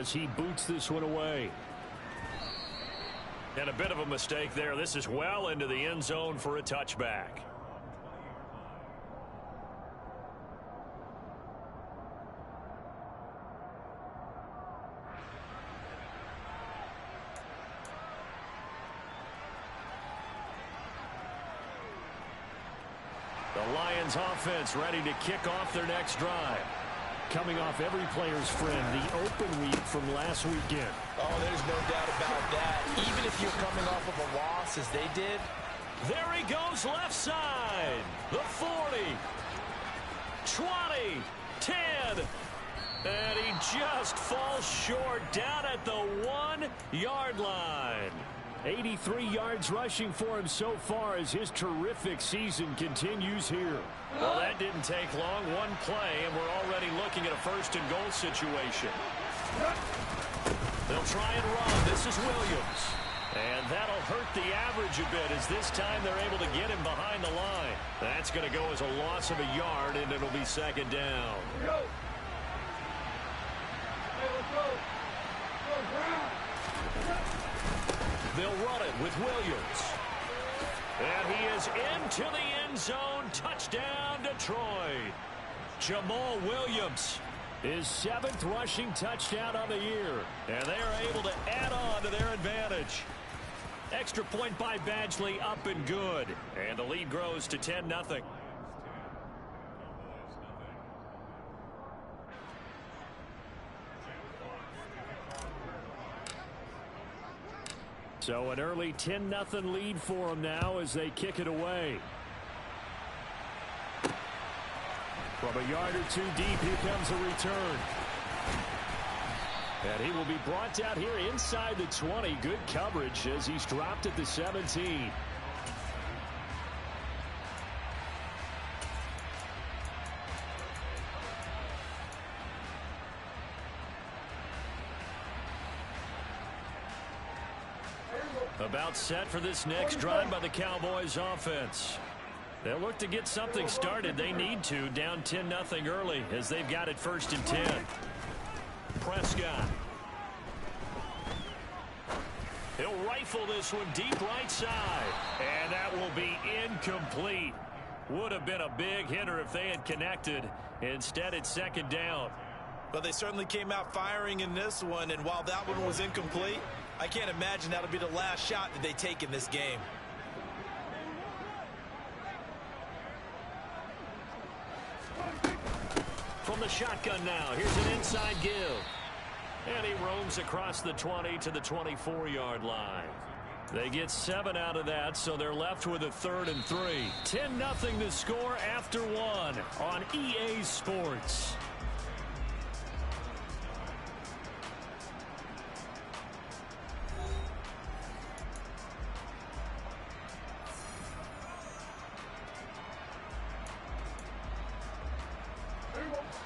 as he boots this one away. And a bit of a mistake there. This is well into the end zone for a touchback. The Lions offense ready to kick off their next drive. Coming off every player's friend, the open week from last weekend. Oh, there's no doubt about that. Even if you're coming off of a loss as they did. There he goes left side. The 40. 20. 10. And he just falls short down at the 1-yard line. 83 yards rushing for him so far as his terrific season continues here. Well, that didn't take long. One play, and we're already looking at a first-and-goal situation. They'll try and run. This is Williams. And that'll hurt the average a bit as this time they're able to get him behind the line. That's going to go as a loss of a yard, and it'll be second down. They'll run it with Williams. And he is into the end zone. Touchdown, Detroit. Jamal Williams. His 7th rushing touchdown on the year. And they are able to add on to their advantage. Extra point by Badgley, up and good. And the lead grows to 10-0. So an early 10-0 lead for them now as they kick it away. From a yard or two deep, here comes a return. And he will be brought out here inside the 20. Good coverage as he's dropped at the 17. About set for this next drive by the Cowboys offense. They'll look to get something started. They need to, down 10-0 early as they've got it 1st and 10. Prescott. He'll rifle this one deep right side. And that will be incomplete. Would have been a big hitter if they had connected. Instead, it's second down. But they certainly came out firing in this one, and while that one was incomplete, I can't imagine that'll be the last shot that they take in this game. From the shotgun now, here's an inside give. And he roams across the 20 to the 24-yard line. They get 7 out of that, so they're left with a 3rd and 3. 10-0 to score after 1 on EA Sports.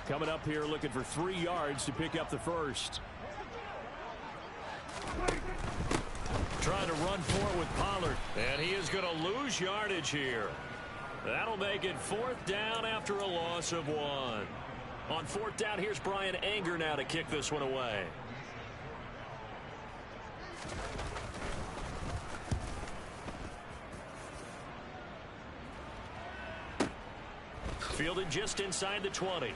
Coming up here looking for 3 yards to pick up the first. Trying to run for it with Pollard. And he is going to lose yardage here. That'll make it 4th down after a loss of 1. On 4th down, here's Brian Anger now to kick this one away. Fielded just inside the 20.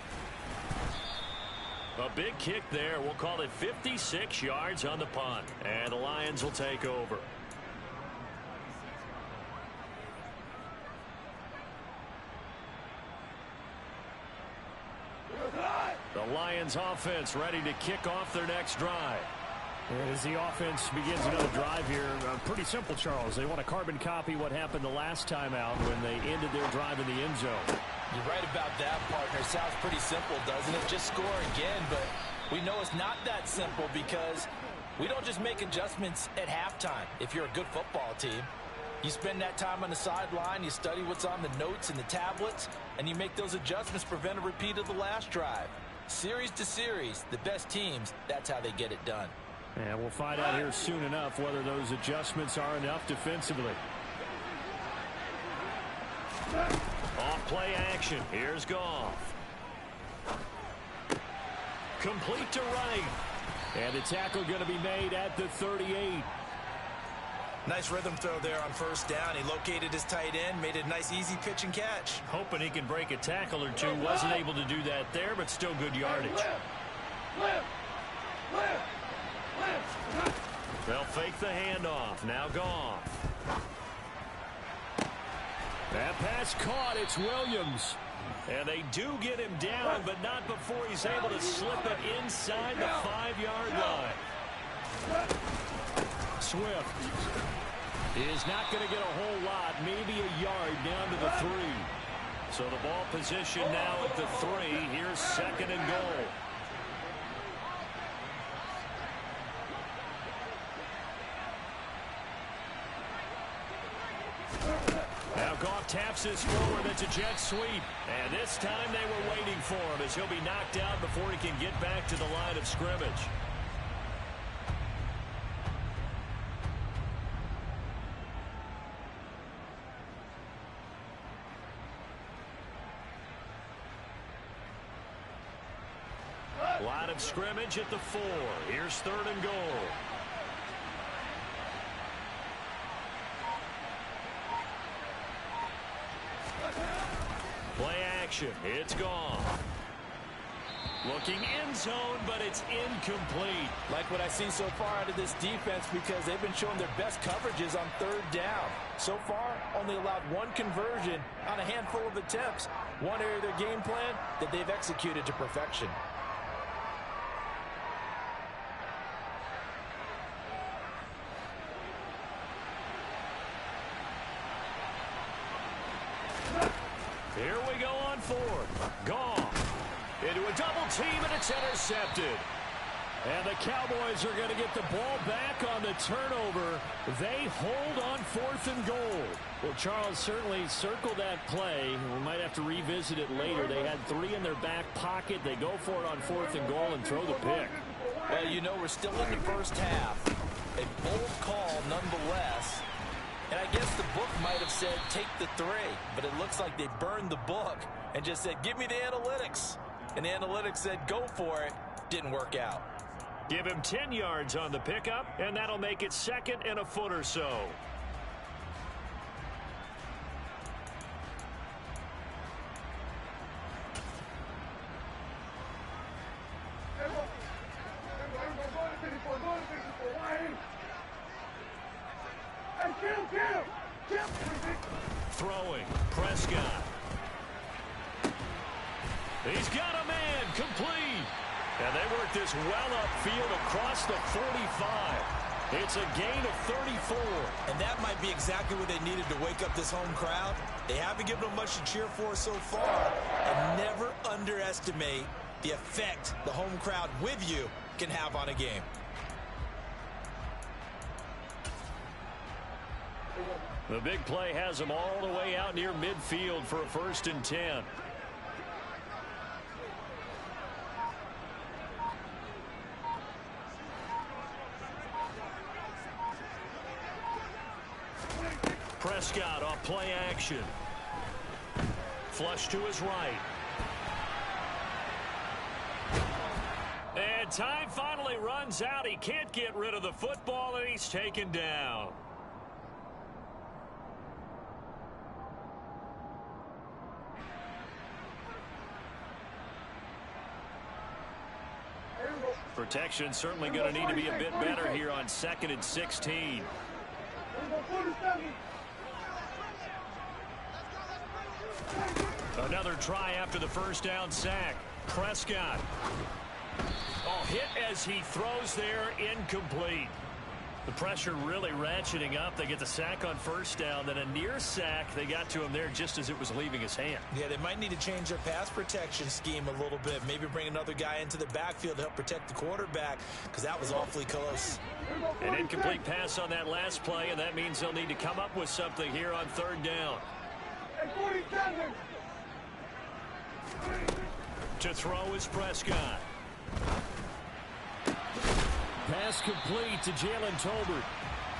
A big kick there. We'll call it 56 yards on the punt. And the Lions will take over. The Lions offense ready to kick off their next drive. As the offense begins another drive here, pretty simple, Charles. They want to carbon copy what happened the last time out when they ended their drive in the end zone. You're right about that, partner. Sounds pretty simple, doesn't it? Just score again, but we know it's not that simple because we don't just make adjustments at halftime if you're a good football team. You spend that time on the sideline, you study what's on the notes and the tablets, and you make those adjustments to prevent a repeat of the last drive. Series to series, the best teams, that's how they get it done. And we'll find out here soon enough whether those adjustments are enough defensively. Off play action. Here's Goff. Complete to right. And the tackle going to be made at the 38. Nice rhythm throw there on first down. He located his tight end, made a nice easy pitch and catch. Hoping he can break a tackle or two. Wasn't able to do that there, but still good yardage. They'll fake the handoff. Now gone. That pass caught. It's Williams. And they do get him down, but not before he's able to slip it inside the 5-yard line. Swift is not going to get a whole lot, maybe a yard down to the 3. So the ball position now at the 3. Here's 2nd and goal. Now Goff taps this forward. It's a jet sweep. And this time they were waiting for him as he'll be knocked out before he can get back to the line of scrimmage. Line of scrimmage at the 4. Here's 3rd and goal. Play action. It's gone. Looking end zone, but it's incomplete. Like what I've seen so far out of this defense because they've been showing their best coverages on 3rd down. So far, only allowed 1 conversion on a handful of attempts. One area of their game plan that they've executed to perfection. Here we go on 4th. Gone. Into a double team, and it's intercepted. And the Cowboys are going to get the ball back on the turnover. They hold on 4th and goal. Well, Charles, certainly circle that play. We might have to revisit it later. They had 3 in their back pocket. They go for it on 4th and goal and throw the pick. Well, you know, we're still in the first half. A bold call nonetheless. And I guess the book might have said take the 3, but it looks like they burned the book and just said give me the analytics. And the analytics said go for it. Didn't work out. Give him 10 yards on the pickup, and that'll make it 2nd and a foot or so. Throwing, Prescott. He's got a man, complete. And they work this well upfield across the 45. It's a gain of 34. And that might be exactly what they needed to wake up this home crowd. They haven't given them much to cheer for so far. And never underestimate the effect the home crowd with you can have on a game. The big play has them all the way out near midfield for a 1st and 10. Prescott off play action. Flush to his right. And time finally runs out. He can't get rid of the football, and he's taken down. Protection certainly going to need to be a bit better here on 2nd and 16. Another try after the 1st down sack. Prescott. Oh, hit as he throws there, incomplete. The pressure really ratcheting up. They get the sack on 1st down, then a near sack. They got to him there just as it was leaving his hand. Yeah, they might need to change their pass protection scheme a little bit. Maybe bring another guy into the backfield to help protect the quarterback, because that was awfully close. An incomplete pass on that last play, and that means they'll need to come up with something here on 3rd down. To throw is Prescott. Pass complete to Jalen Tolbert.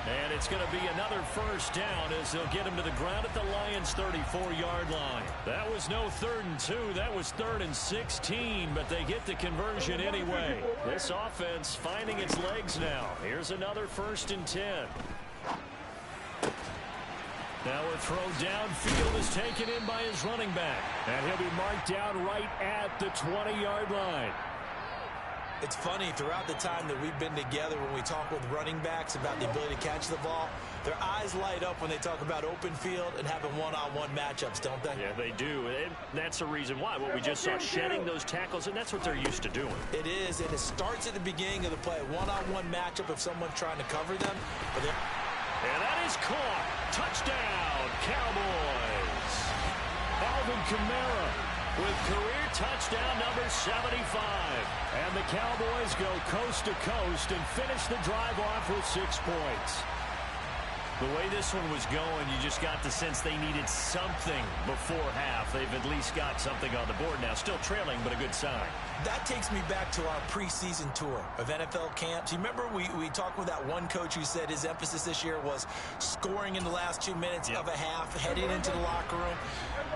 And it's going to be another first down as they'll get him to the ground at the Lions' 34-yard line. That was no 3rd and 2. That was 3rd and 16, but they get the conversion anyway. This offense finding its legs now. Here's another 1st and 10. Now a throw downfield is taken in by his running back. And he'll be marked down right at the 20-yard line. It's funny, throughout the time that we've been together, when we talk with running backs about the ability to catch the ball, their eyes light up when they talk about open field and having one-on-one matchups, don't they? Yeah, they do. And that's the reason why. What we just saw, shedding those tackles, and that's what they're used to doing. It is, and it starts at the beginning of the play. One-on-one matchup if someone's trying to cover them. And that is caught. Touchdown, Cowboys. Alvin Kamara with career touchdown number 75. And the Cowboys go coast to coast and finish the drive off with 6 points. The way this one was going, you just got the sense they needed something before half. They've at least got something on the board now. Still trailing, but a good sign. That takes me back to our preseason tour of NFL camps. You remember we talked with that one coach who said his emphasis this year was scoring in the last 2 minutes of a half, heading into the locker room.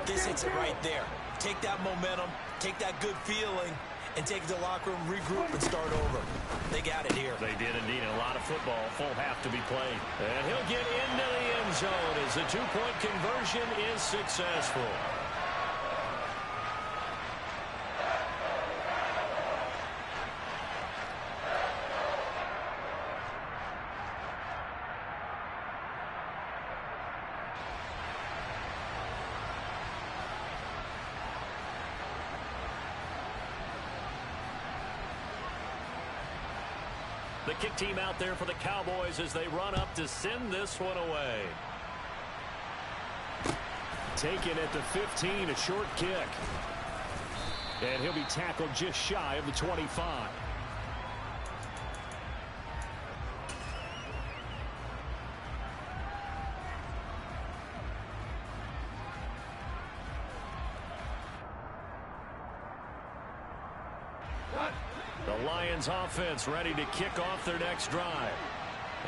This hits it right there. Take that momentum, take that good feeling, and take it to the locker room, regroup, and start over. They got it here. They did indeed. A lot of football, full half to be played. And he'll get into the end zone as the 2-point conversion is successful. The kick team out there for the Cowboys as they run up to send this one away. Taken at the 15, a short kick. And he'll be tackled just shy of the 25. The Lions offense ready to kick off their next drive.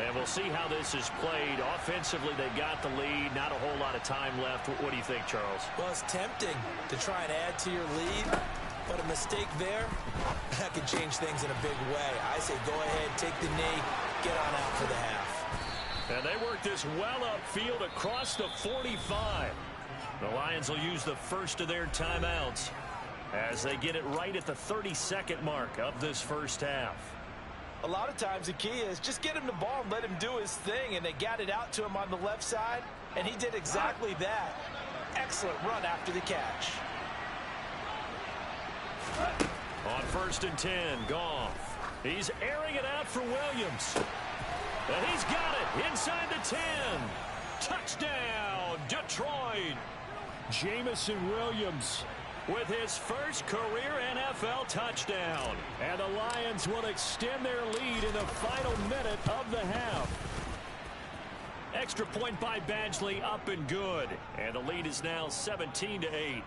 And we'll see how this is played. Offensively, they got the lead. Not a whole lot of time left. What do you think, Charles? Well, it's tempting to try and add to your lead, but a mistake there, that could change things in a big way. I say go ahead, take the knee, get on out for the half. And they work this well upfield across the 45. The Lions will use the first of their timeouts as they get it right at the 32nd mark of this first half. A lot of times the key is just get him the ball and let him do his thing, and they got it out to him on the left side, and he did exactly that. Excellent run after the catch. On 1st and 10, Goff. He's airing it out for Williams. And he's got it inside the 10. Touchdown, Detroit. Jamison Williams with his first career NFL touchdown. And the Lions will extend their lead in the final minute of the half. Extra point by Badgley, up and good. And the lead is now 17-8.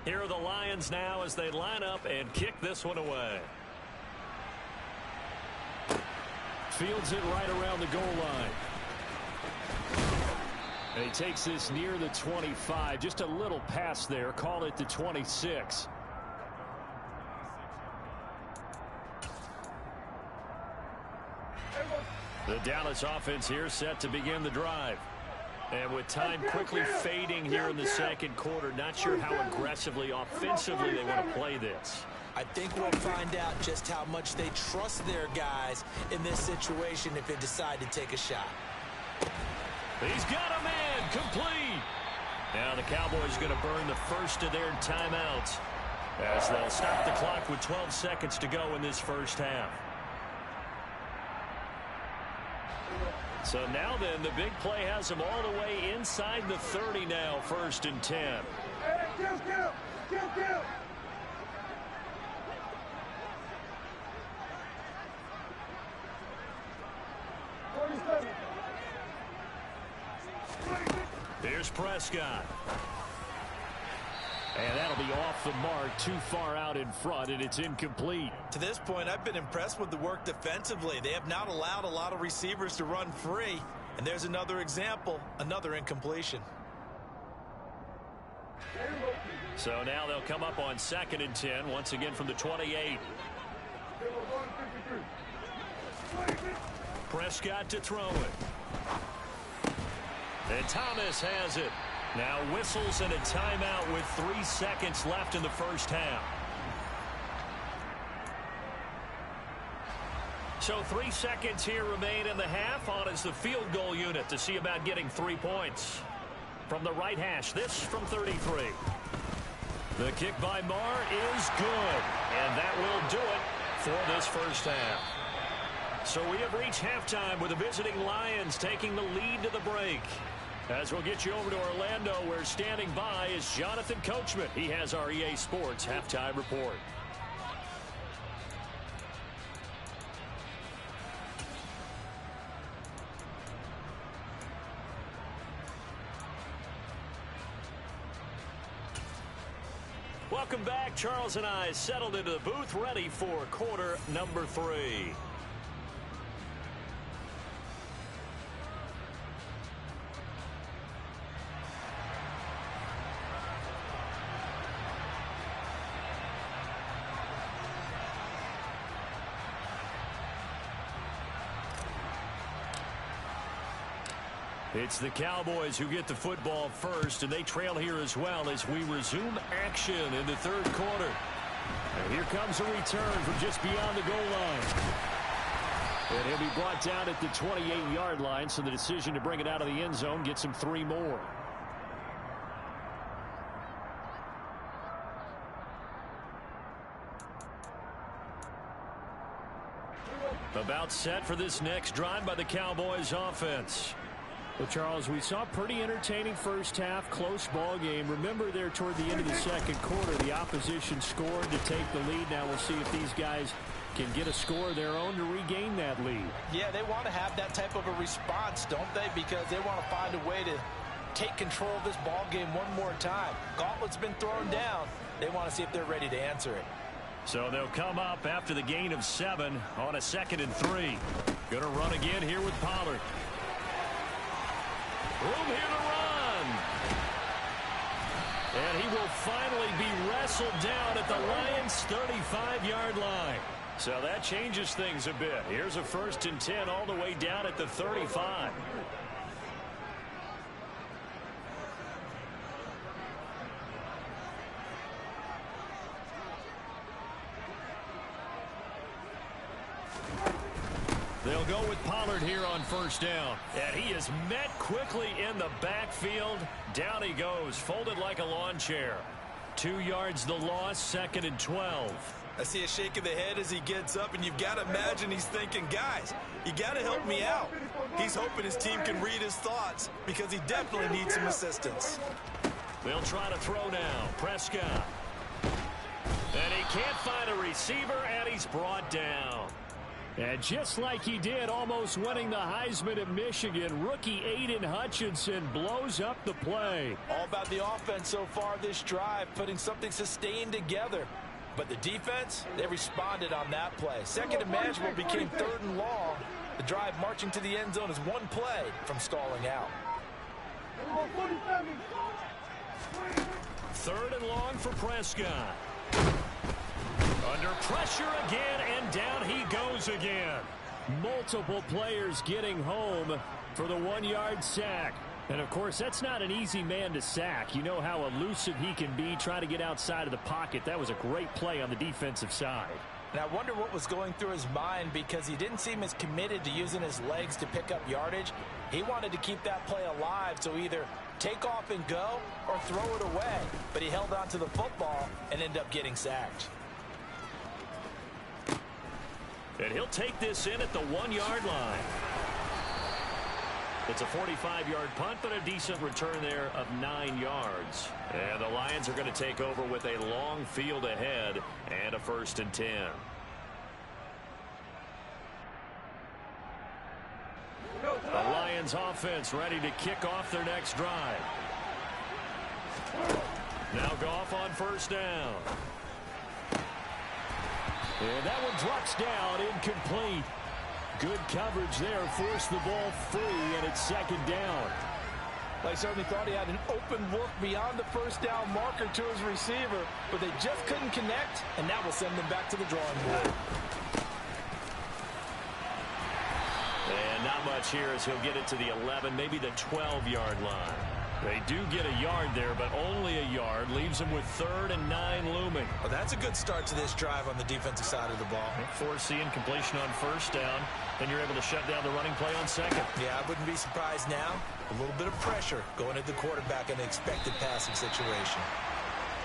Here are the Lions now as they line up and kick this one away. Fields it right around the goal line. And he takes this near the 25. Just a little pass there. Call it the 26. The Dallas offense here set to begin the drive. And with time quickly fading here in the second quarter, not sure how aggressively, offensively they want to play this. I think we'll find out just how much they trust their guys in this situation if they decide to take a shot. He's got a man, complete. Now the Cowboys are going to burn the first of their timeouts as they'll stop the clock with 12 seconds to go in this first half. So now then, the big play has them all the way inside the 30 now, 1st and 10. Here's Prescott. And that'll be off the mark, too far out in front, and it's incomplete. To this point, I've been impressed with the work defensively. They have not allowed a lot of receivers to run free. And there's another example, another incompletion. So now they'll come up on 2nd and 10, once again from the 28. Prescott to throw it. And Thomas has it. Now whistles and a timeout with 3 seconds left in the first half. So 3 seconds here remain in the half. On is the field goal unit to see about getting 3 points. From the right hash, this from 33. The kick by Marr is good. And that will do it for this first half. So we have reached halftime with the visiting Lions taking the lead to the break. As we'll get you over to Orlando, where standing by is Jonathan Coachman. He has our EA Sports halftime report. Welcome back. Charles and I settled into the booth, ready for quarter number 3. It's the Cowboys who get the football first, and they trail here as well as we resume action in the third quarter. And here comes a return from just beyond the goal line. And he'll be brought down at the 28-yard line, so the decision to bring it out of the end zone gets him 3 more. About set for this next drive by the Cowboys offense. Well, Charles, we saw a pretty entertaining first half, close ball game. Remember there toward the end of the second quarter, the opposition scored to take the lead. Now we'll see if these guys can get a score of their own to regain that lead. Yeah, they want to have that type of a response, don't they? Because they want to find a way to take control of this ball game one more time. Gauntlet's been thrown down. They want to see if they're ready to answer it. So they'll come up after the gain of 7 on a 2nd and 3. Going to run again here with Pollard. Room here to run. And he will finally be wrestled down at the Lions' 35-yard line. So that changes things a bit. Here's a 1st and 10 all the way down at the 35. They'll go with Pollard here on 1st down. And he is met quickly in the backfield. Down he goes, folded like a lawn chair. 2 yards the loss, 2nd and 12. I see a shake of the head as he gets up, and you've got to imagine he's thinking, guys, you got to help me out. He's hoping his team can read his thoughts because he definitely needs some assistance. They'll try to throw now. Prescott. And he can't find a receiver, and he's brought down. And just like he did, almost winning the Heisman at Michigan, rookie Aiden Hutchinson blows up the play. All about the offense so far this drive, putting something sustained together. But the defense, they responded on that play. 2nd and manageable became 3rd and long. The drive marching to the end zone is 1 play from stalling out. 3rd and long for Prescott. Under pressure again, and down he goes again. Multiple players getting home for the 1-yard sack. And, of course, that's not an easy man to sack. You know how elusive he can be trying to get outside of the pocket. That was a great play on the defensive side. And I wonder what was going through his mind, because he didn't seem as committed to using his legs to pick up yardage. He wanted to keep that play alive, so either take off and go or throw it away. But he held on to the football and ended up getting sacked. And he'll take this in at the 1-yard line. It's a 45-yard punt, but a decent return there of 9 yards. And the Lions are going to take over with a long field ahead and a 1st and 10. The Lions offense ready to kick off their next drive. Now Goff on first down. And that one drops down, incomplete. Good coverage there, forced the ball free, and it's second down. They certainly thought he had an open look beyond the first down marker to his receiver, but they just couldn't connect, and that will send them back to the drawing board. And not much here as he'll get it to the 11, maybe the 12-yard line. They do get a yard there, but only a yard. Leaves them with 3rd and 9 looming. Well, that's a good start to this drive on the defensive side of the ball. Foreseeing completion on first down, then you're able to shut down the running play on second. Yeah, I wouldn't be surprised now. A little bit of pressure going at the quarterback in an expected passing situation.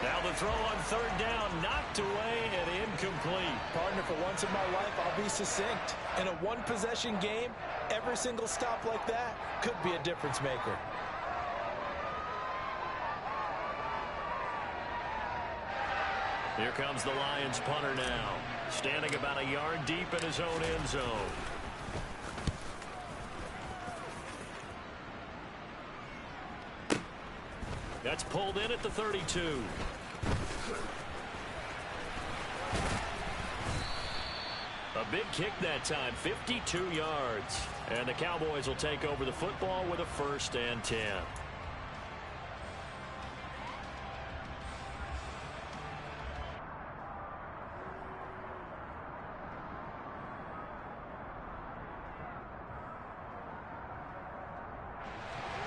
Now the throw on 3rd down, knocked away and incomplete. Partner, for once in my life, I'll be succinct. In a one-possession game, every single stop like that could be a difference maker. Here comes the Lions punter now, standing about a yard deep in his own end zone. That's pulled in at the 32. A big kick that time, 52 yards. And the Cowboys will take over the football with a 1st and 10.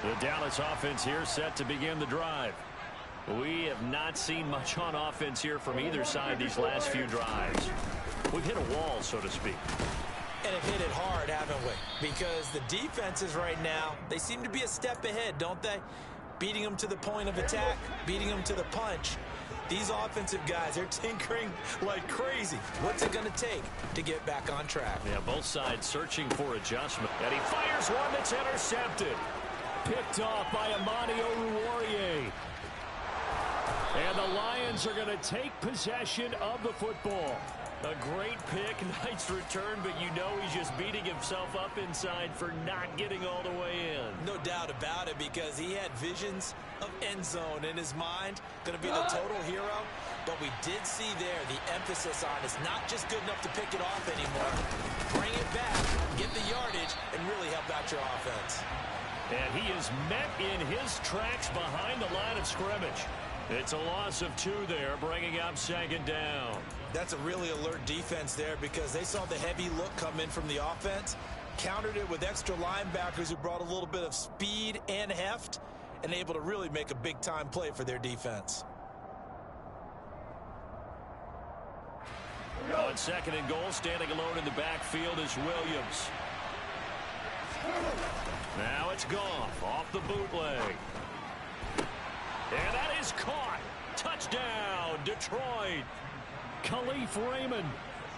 The Dallas offense here set to begin the drive. We have not seen much on offense here from either side these last few drives. We've hit a wall, so to speak. And have hit it hard, haven't we? Because the defenses right now, they seem to be a step ahead, don't they? Beating them to the point of attack, beating them to the punch. These offensive guys, they're tinkering like crazy. What's it going to take to get back on track? Yeah, both sides searching for adjustment. And he fires one that's intercepted. Picked off by Amani Oruwariye. And the Lions are going to take possession of the football. A great pick, nice return, but you know he's just beating himself up inside for not getting all the way in. No doubt about it, because he had visions of end zone in his mind. Going to be the total hero. But we did see there the emphasis on it's not just good enough to pick it off anymore. Bring it back, get the yardage, and really help out your offense. And he is met in his tracks behind the line of scrimmage. It's a loss of 2 there, bringing up 2nd down. That's a really alert defense there, because they saw the heavy look come in from the offense, countered it with extra linebackers who brought a little bit of speed and heft, and able to really make a big-time play for their defense. On 2nd and goal, standing alone in the backfield is Williams. Now it's Goff off the bootleg. And that is caught. Touchdown, Detroit. Khalif Raymond.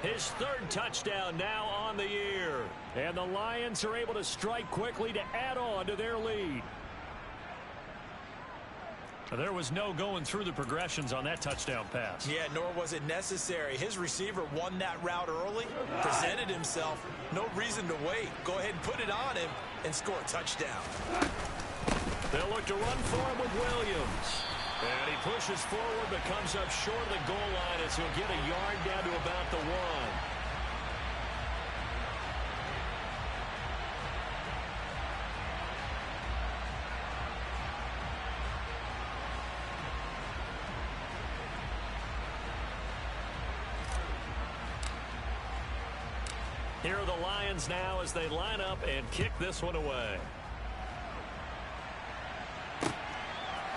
His 3rd touchdown now on the year. And the Lions are able to strike quickly to add on to their lead. There was no going through the progressions on that touchdown pass. Yeah, nor was it necessary. His receiver won that route early, presented himself. No reason to wait. Go ahead and put it on him and score a touchdown. They'll look to run for him with Williams. And he pushes forward but comes up short of the goal line as he'll get a yard down to about the 1. Here are the Lions now as they line up and kick this one away.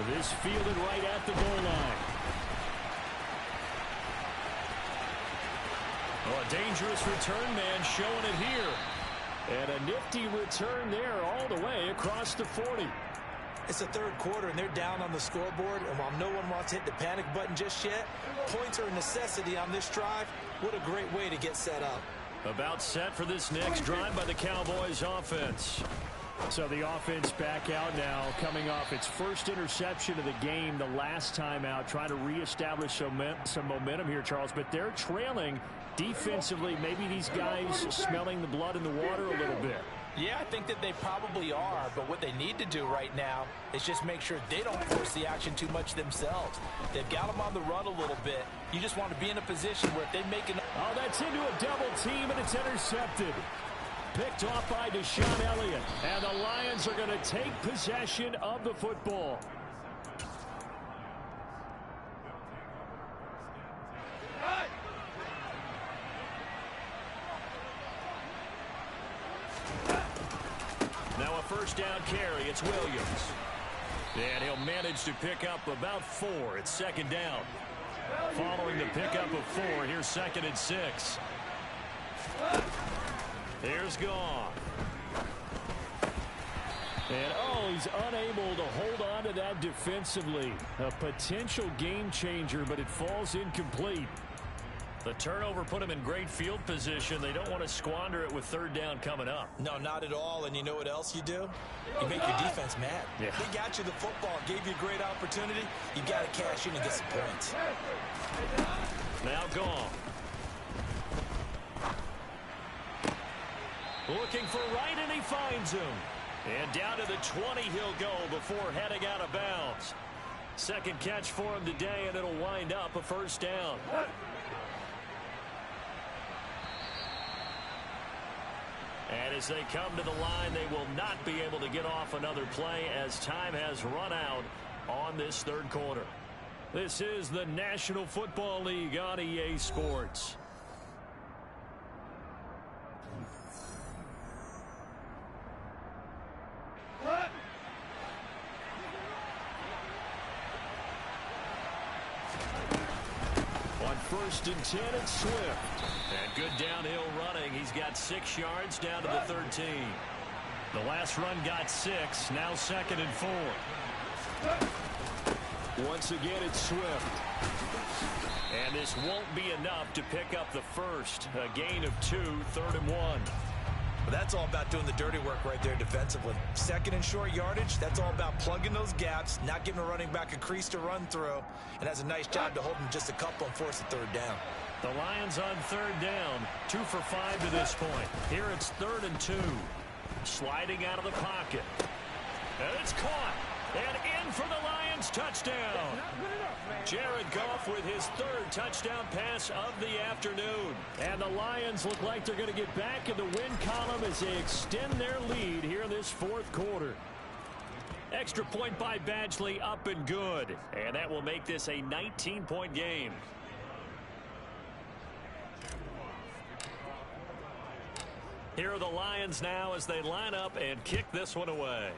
This fielded right at the goal line. Oh, a dangerous return man showing it here. And a nifty return there all the way across the 40. It's the 3rd quarter, and they're down on the scoreboard. And while no one wants to hit the panic button just yet, points are a necessity on this drive. What a great way to get set up. About set for this next drive by the Cowboys offense. So the offense back out now, coming off its 1st interception of the game the last time out, trying to reestablish some momentum here, Charles. But they're trailing defensively. Maybe these guys smelling the blood in the water a little bit. Yeah, I think that they probably are, but what they need to do right now is just make sure they don't force the action too much themselves. They've got them on the run a little bit. You just want to be in a position where if they make an... Oh, that's into a double team, and it's intercepted. Picked off by Deshaun Elliott, and the Lions are going to take possession of the football. Now a first down carry. It's Williams. And he'll manage to pick up about 4. It's second down. Following the pickup of 4, here's second and 6. Here's Gone. And, oh, he's unable to hold on to that defensively. A potential game changer, but it falls incomplete. The turnover put him in great field position. They don't want to squander it with third down coming up. No, not at all. And you know what else you do? You make your defense mad. Yeah. They got you the football, gave you a great opportunity. You got to cash in and get some points. Now Gone. Looking for right, and he finds him. And down to the 20 he'll go before heading out of bounds. Second catch for him today, and it'll wind up a first down. And as they come to the line, they will not be able to get off another play as time has run out on this third quarter. This is the National Football League on EA Sports. On first and 10, it's Swift. And good downhill running. He's got 6 yards down to the 13. The last run got 6. Now second and 4. Once again, it's Swift. And this won't be enough to pick up the first. A gain of 2, third and 1. But that's all about doing the dirty work right there defensively. Second and short yardage, that's all about plugging those gaps, not giving a running back a crease to run through, and has a nice job to hold him just a couple and force a third down. The Lions on third down, 2 for 5 to this point. Here it's third and 2. Sliding out of the pocket. And it's caught. And in for the Lions touchdown. Jared Goff with his 3rd touchdown pass of the afternoon. And the Lions look like they're going to get back in the win column as they extend their lead here in this 4th quarter. Extra point by Badgley, up and good. And that will make this a 19-point game. Here are the Lions now as they line up and kick this one away.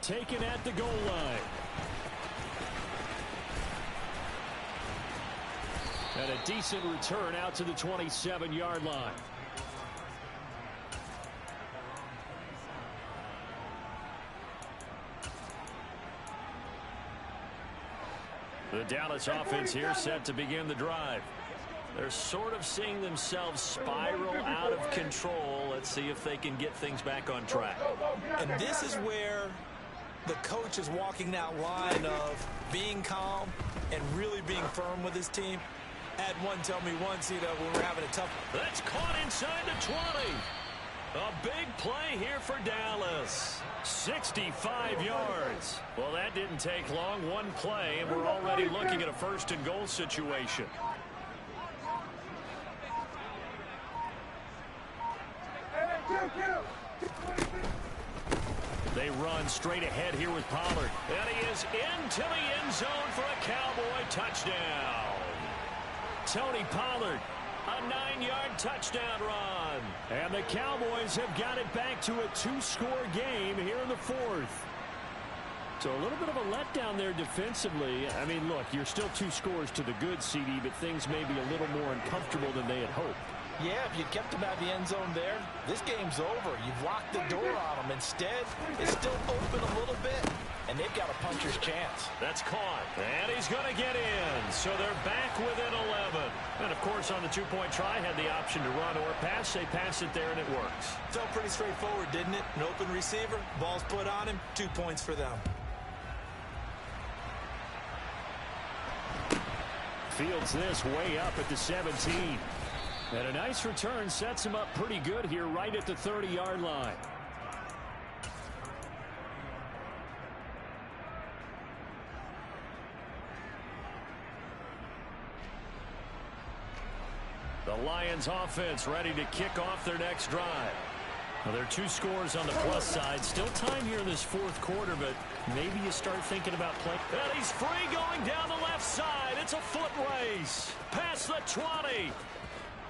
Taken at the goal line. And a decent return out to the 27-yard line. The Dallas offense here set to begin the drive. They're sort of seeing themselves spiral out of control. Let's see if they can get things back on track. And this is where the coach is walking that line of being calm and really being firm with his team. Had one tell me once, when we're having a tough... That's caught inside the 20. A big play here for Dallas. 65 yards. Well, that didn't take long. One play, and we're already looking at a first and goal situation. They run straight ahead here with Pollard. And he is into the end zone for a Cowboy touchdown. Tony Pollard, a 9-yard touchdown run. And the Cowboys have got it back to a 2-score game here in the 4th. So a little bit of a letdown there defensively. I mean, look, you're still 2 scores to the good, CD, but things may be a little more uncomfortable than they had hoped. Yeah, if you kept them out of the end zone there, this game's over. You've locked the door on them. Instead, it's still open a little bit, and they've got a puncher's chance. That's caught, and he's going to get in. So they're back within 11. And, of course, on the 2-point try, had the option to run or pass. They pass it there, and it works. Felt pretty straightforward, didn't it? An open receiver, ball's put on him, 2 points for them. Fields this way up at the 17. And a nice return sets him up pretty good here right at the 30-yard line. The Lions offense ready to kick off their next drive. Well, there are 2 scores on the plus side. Still time here in this fourth quarter, but maybe you start thinking about playing. And he's free going down the left side. It's a foot race. Past the 20.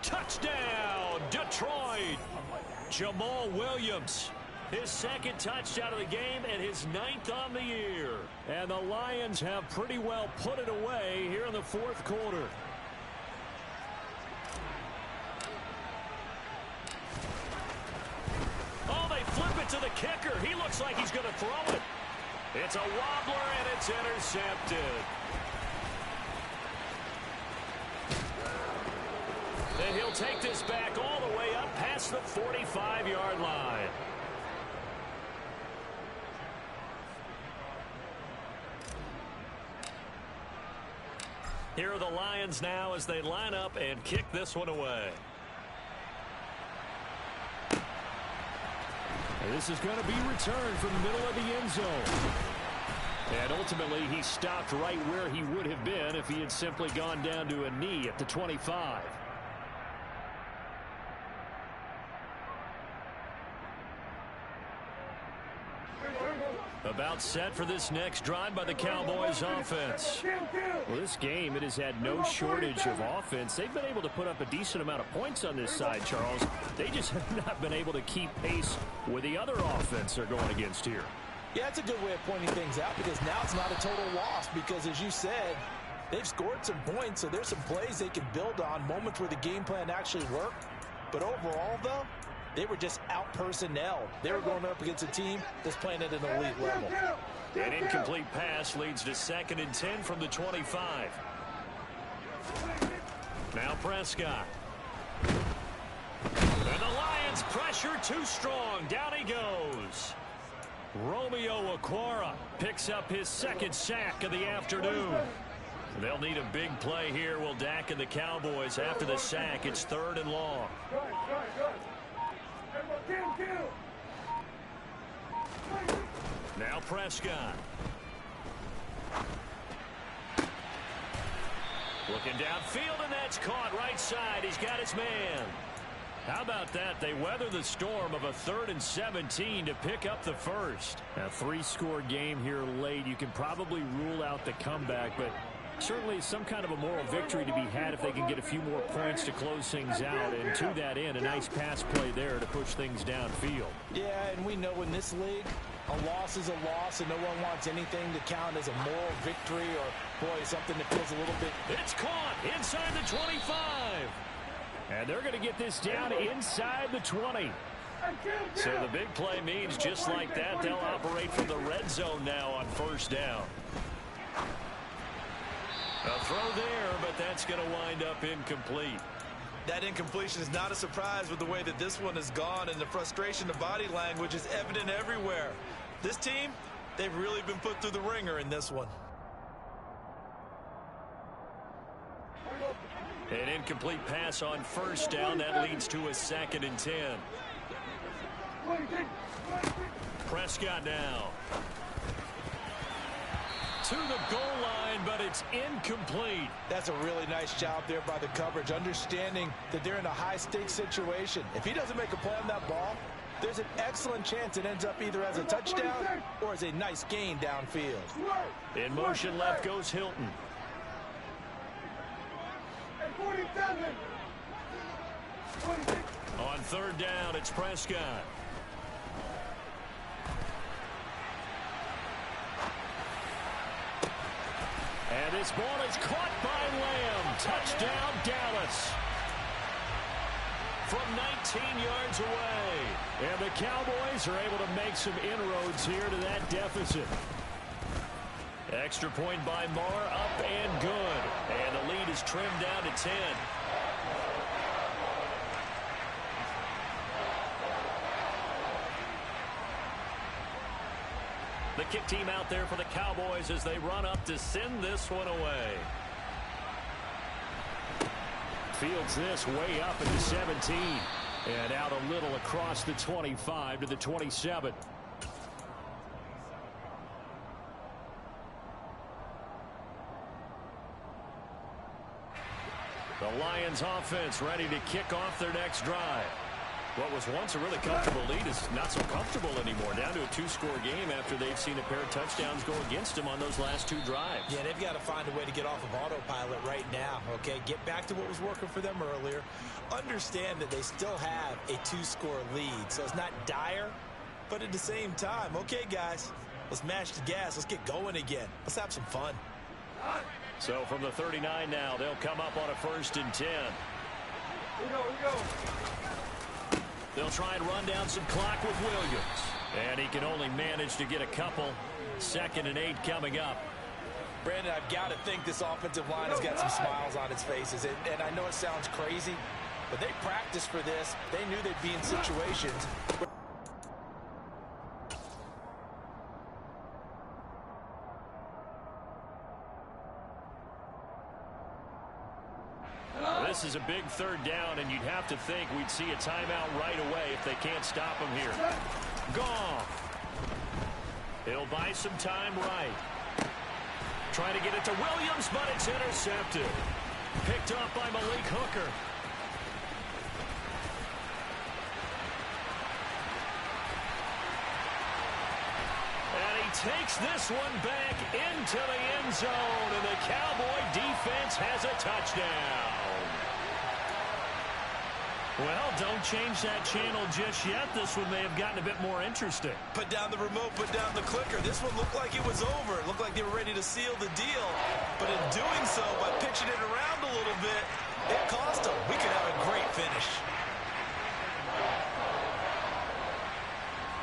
Touchdown, Detroit. Jamal Williams. His second touchdown of the game and his 9th on the year. And the Lions have pretty well put it away here in the fourth quarter. Oh, they flip it to the kicker. He looks like he's going to throw it. It's a wobbler, and it's intercepted. And he'll take this back all the way up past the 45-yard line. Here are the Lions now as they line up and kick this one away. And this is going to be returned from the middle of the end zone. And ultimately, he stopped right where he would have been if he had simply gone down to a knee at the 25. About set for this next drive by the Cowboys offense. Well, this game, it has had no shortage of offense. They've been able to put up a decent amount of points on this side, Charles. They just have not been able to keep pace with the other offense they're going against here. Yeah, it's a good way of pointing things out because now it's not a total loss because, as you said, they've scored some points, so there's some plays they can build on, moments where the game plan actually worked. But overall, though, they were just out-personnel. They were going up against a team that's playing at an elite level. An incomplete pass leads to 2nd and 10 from the 25. Now Prescott. And the Lions pressure too strong. Down he goes. Romeo Okwara picks up his 2nd sack of the afternoon. They'll need a big play here. Will Dak and the Cowboys after the sack. It's 3rd and long. Now Prescott. Looking downfield, and that's caught right side. He's got his man. How about that? They weather the storm of a 3rd and 17 to pick up the first. A 3-score game here late. You can probably rule out the comeback, but certainly some kind of a moral victory to be had if they can get a few more points to close things out. And to that end, a nice pass play there to push things downfield. Yeah, and we know in this league, a loss is a loss, and no one wants anything to count as a moral victory or, boy, something that feels a little bit. It's caught inside the 25. And they're going to get this down inside the 20. So the big play means just like that, they'll operate from the red zone now on 1st down. A throw there, but that's going to wind up incomplete. That incompletion is not a surprise with the way that this one has gone, and the frustration, the body language is evident everywhere. This team, they've really been put through the ringer in this one. An incomplete pass on 1st down. That leads to a 2nd and 10. Prescott now. To the goal line, but it's incomplete. That's a really nice job there by the coverage, understanding that they're in a high-stakes situation. If he doesn't make a play on that ball, there's an excellent chance it ends up either as a touchdown or as a nice gain downfield. In motion left goes Hilton. On 3rd down, it's Prescott. And this ball is caught by Lamb. Touchdown, Dallas. From 19 yards away. And the Cowboys are able to make some inroads here to that deficit. Extra point by Marr, up and good. And the lead is trimmed down to 10. The kick team out there for the Cowboys as they run up to send this one away. Fields this way up at the 17. And out a little across the 25 to the 27. The Lions offense ready to kick off their next drive. What was once a really comfortable lead is not so comfortable anymore. Down to a 2-score game after they've seen a pair of touchdowns go against them on those last 2 drives. Yeah, they've got to find a way to get off of autopilot right now, okay? Get back to what was working for them earlier. Understand that they still have a 2-score lead, so it's not dire, but at the same time, okay, guys, let's mash the gas. Let's get going again. Let's have some fun. So from the 39 now, they'll come up on a 1st and 10. Here we go. They'll try and run down some clock with Williams. And he can only manage to get a couple. 2nd and 8 coming up. Brandon, I've got to think this offensive line has got some smiles on its faces. And I know it sounds crazy, but they practiced for this. They knew they'd be in situations where this is a big 3rd down, and you'd have to think we'd see a timeout right away if they can't stop him here. Gone. He'll buy some time right. Trying to get it to Williams, but it's intercepted. Picked up by Malik Hooker. And he takes this one back into the end zone, and the Cowboy defense has a touchdown. Well, don't change that channel just yet. This one may have gotten a bit more interesting. Put down the remote, put down the clicker. This one looked like it was over. It looked like they were ready to seal the deal. But in doing so, by pitching it around a little bit, it cost them. We could have a great finish.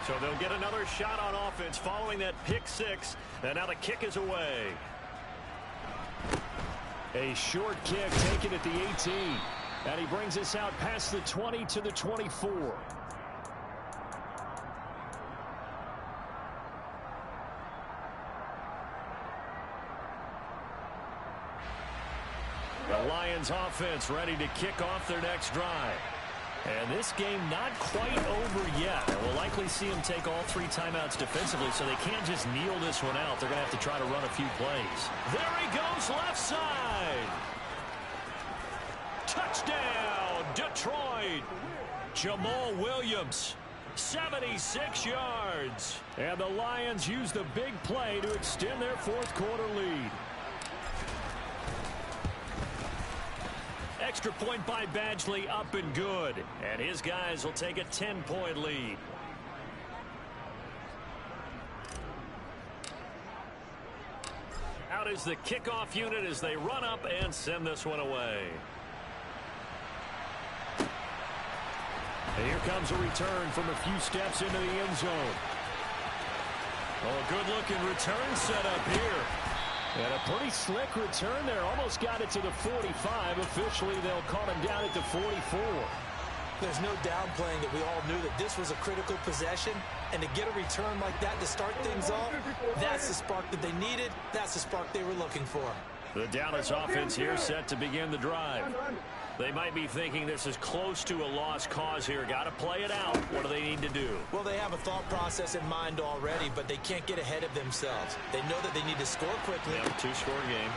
So they'll get another shot on offense following that pick 6. And now the kick is away. A short kick taken at the 18. And he brings us out past the 20 to the 24. The Lions offense ready to kick off their next drive. And this game not quite over yet. And we'll likely see them take all 3 timeouts defensively, so they can't just kneel this one out. They're going to have to try to run a few plays. There he goes, left side. Touchdown, Detroit. Jamal Williams, 76 yards. And the Lions use the big play to extend their 4th quarter lead. Extra point by Badgley, up and good. And his guys will take a 10-point lead. Out is the kickoff unit as they run up and send this one away. And here comes a return from a few steps into the end zone. Oh, a good-looking return set up here. And a pretty slick return there. Almost got it to the 45. Officially, they'll call him down at the 44. There's no downplaying that we all knew that this was a critical possession. And to get a return like that to start things off, that's the spark that they needed. That's the spark they were looking for. The Dallas offense here set to begin the drive. They might be thinking this is close to a lost cause here. Got to play it out. What do they need to do? Well, they have a thought process in mind already, but they can't get ahead of themselves. They know that they need to score quickly. Yep, 2-score game.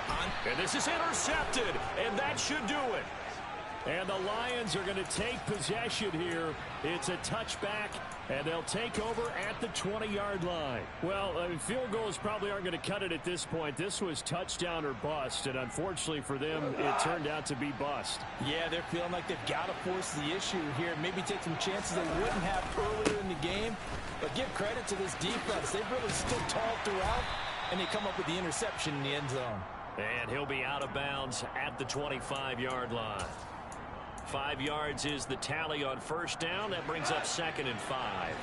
And this is intercepted, and that should do it. And the Lions are going to take possession here. It's a touchback, and they'll take over at the 20-yard line. Well, field goals probably aren't going to cut it at this point. This was touchdown or bust, and unfortunately for them, it turned out to be bust. Yeah, they're feeling like they've got to force the issue here. Maybe take some chances they wouldn't have earlier in the game. But give credit to this defense. They've really stood tall throughout, and they come up with the interception in the end zone. And he'll be out of bounds at the 25-yard line. 5 yards is the tally on first down. That brings up 2nd and 5.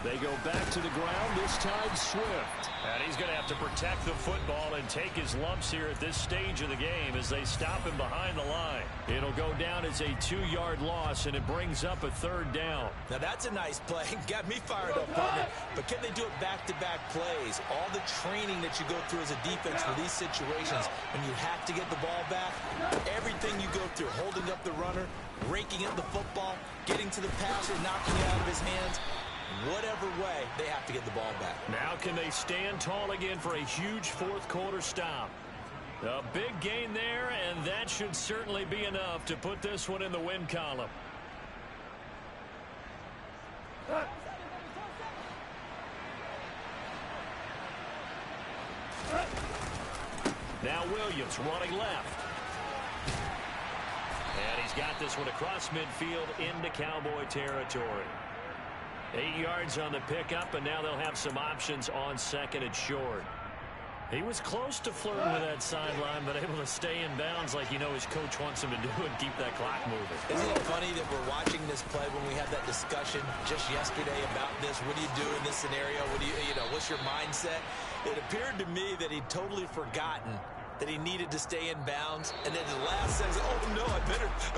They go back to the ground, this time Swift. And he's going to have to protect the football and take his lumps here at this stage of the game as they stop him behind the line. It'll go down as a 2-yard loss, and it brings up a 3rd down. Now that's a nice play. Got me fired up, partner. But can they do it back-to-back plays? All the training that you go through as a defense for these situations, when you have to get the ball back, everything you go through, holding up the runner, raking up the football, getting to the passer, knocking it out of his hands, whatever way, they have to get the ball back. Now can they stand tall again for a huge 4th quarter stop? A big gain there, and that should certainly be enough to put this one in the win column. Now Williams running left. And he's got this one across midfield into Cowboy territory. 8 yards on the pickup, and now they'll have some options on 2nd and short. He was close to flirting with that sideline, but able to stay in bounds like his coach wants him to do and keep that clock moving. Isn't it funny that we're watching this play when we had that discussion just yesterday about this? What do you do in this scenario? What do what's your mindset? It appeared to me that he'd totally forgotten that he needed to stay in bounds, and then the last says, oh no, I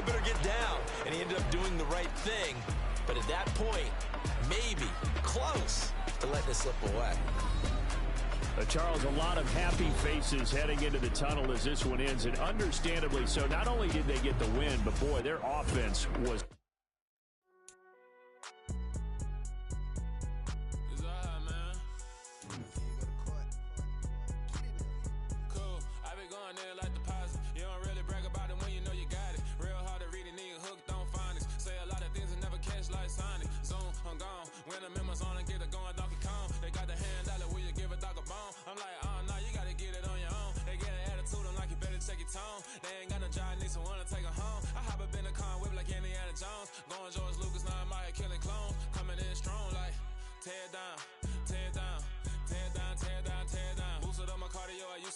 better get down. And he ended up doing the right thing. But at that point, maybe close to letting it slip away. Charles, a lot of happy faces heading into the tunnel as this one ends, and understandably so. Not only did they get the win, but boy, their offense was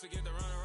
to get the runner.